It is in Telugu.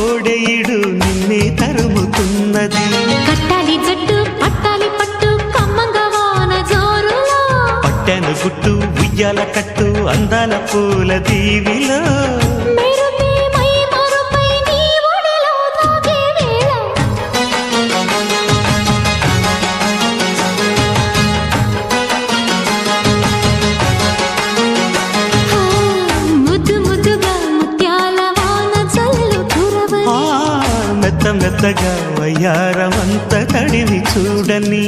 కోడెయిడు నిన్నే తరుముతున్నది. కట్టాలి జట్టు పట్టాలి పట్టు కమ్మంగా వాన జోరులో, పట్టెను గుట్టు ఉయ్యాల కట్టు అందాల పూల దీవిలో. మెరుపే మై మరుపై నీ ఒడిలో తాగే వేళ, ముద్దు ముద్దుగా ముత్యాల వాన జల్లు కురవని, మెత్త మెత్తగా వయ్యారమంత తడివి చూడని.